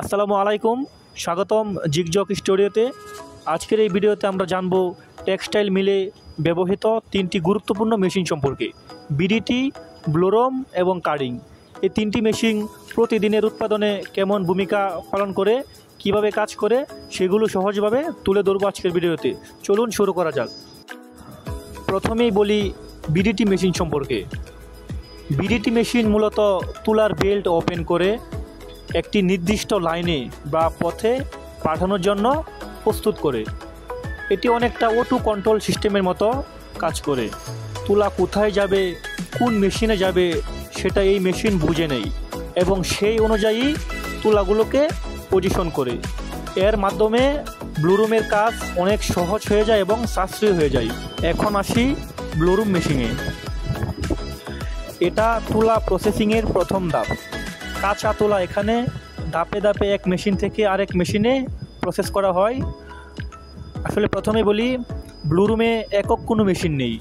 আসসালামু আলাইকুম, স্বাগতম জিগজক স্টুডিওতে। আজকের এই ভিডিওতে আমরা জানব টেক্সটাইল মিলে ব্যবহৃত তিনটি গুরুত্বপূর্ণ মেশিন সম্পর্কে। বিডিটি, ব্লোরম এবং কার্ডিং। এই তিনটি মেশিন প্রতিদিনের উৎপাদনে কেমন ভূমিকা পালন করে, কিভাবে কাজ করে, সেগুলো সহজভাবে তুলে ধরবো আজকের ভিডিওতে। চলুন শুরু করা যাক। প্রথমেই বলি বিডিটি মেশিন সম্পর্কে। বিডিটি মেশিন মূলত তুলার বেল্ট ওপেন করে একটি নির্দিষ্ট লাইনে বা পথে পাঠানোর জন্য প্রস্তুত করে। এটি অনেকটা অটো কন্ট্রোল সিস্টেমের মতো কাজ করে। তুলা কোথায় যাবে, কোন মেশিনে যাবে, সেটা এই মেশিন বুঝে নেয় এবং সেই অনুযায়ী তুলাগুলোকে পজিশন করে। এর মাধ্যমে ব্লুরুমের কাজ অনেক সহজ হয়ে যায় এবং সাশ্রয়ী হয়ে যায়। এখন আসি ব্লুরুম মেশিনে। এটা তুলা প্রসেসিংয়ের প্রথম ধাপ। কাঁচা তুলা এখানে ধাপে ধাপে এক মেশিন থেকে আরেক মেশিনে প্রসেস করা হয়। আসলে প্রথমে বলি, ব্লুরুমে একক কোনো মেশিন নেই।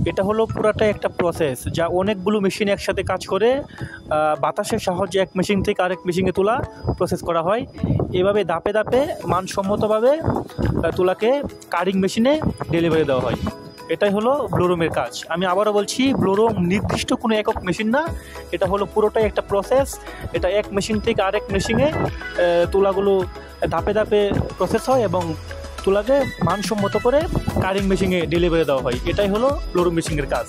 এটা হলো পুরাটাই একটা প্রসেস যা অনেকগুলো মেশিন একসাথে কাজ করে বাতাসের সাহায্যে এক মেশিন থেকে আরেক মেশিনে তুলা প্রসেস করা হয়। এভাবে ধাপে ধাপে মানসম্মতভাবে তুলাকে কার্ডিং মেশিনে ডেলিভারি দেওয়া হয়। এটাই হলো ব্লুরুমের কাজ। আমি আবারও বলছি, ব্লুরুম নির্দিষ্ট কোনো একক মেশিন না, এটা হলো পুরোটাই একটা প্রসেস। এটা এক মেশিন থেকে আরেক মেশিনে তুলাগুলো ধাপে ধাপে প্রসেস হয় এবং তুলাকে মানসম্মত করে কার্ডিং মেশিনে ডেলিভারি দেওয়া হয়। এটাই হলো ব্লুরুম মেশিনের কাজ।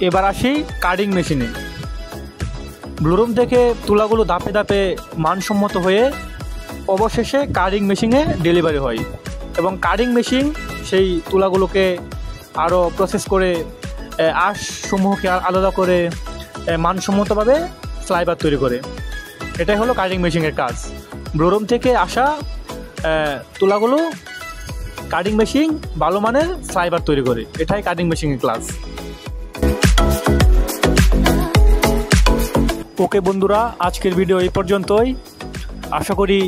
এবার আসি কার্ডিং মেশিনে। ব্লুরুম থেকে তুলাগুলো ধাপে ধাপে মানসম্মত হয়ে অবশেষে কার্ডিং মেশিনে ডেলিভারি হয় এবং কার্ডিং মেশিন সেই তুলাগুলোকে আরও প্রসেস করে আঁশসমূহকে আলাদা করে মানসম্মতভাবে ফ্লাইবার তৈরি করে। এটাই হলো কার্ডিং মেশিনের কাজ। ব্লুরুম থেকে আসা তুলাগুলো কার্ডিং মেশিন ভালো মানের ফ্লাইবার তৈরি করে। এটাই কার্ডিং মেশিনের ক্লাস। ওকে বন্ধুরা, আজকের ভিডিও এই পর্যন্তই। আশা করি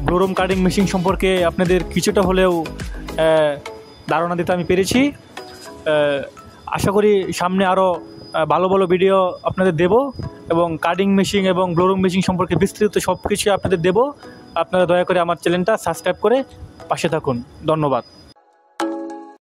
ব্লুরুম কার্ডিং মেশিন সম্পর্কে আপনাদের কিছুটা হলেও ধারণা দিতে আমি পেরেছি। আশা করি সামনে আরও ভালো ভালো ভিডিও আপনাদের দেব এবং কার্ডিং মেশিন এবং ব্লুরুম মেশিন সম্পর্কে বিস্তারিত সব কিছু আপনাদের দেব। আপনারা দয়া করে আমার চ্যানেলটা সাবস্ক্রাইব করে পাশে থাকুন। ধন্যবাদ।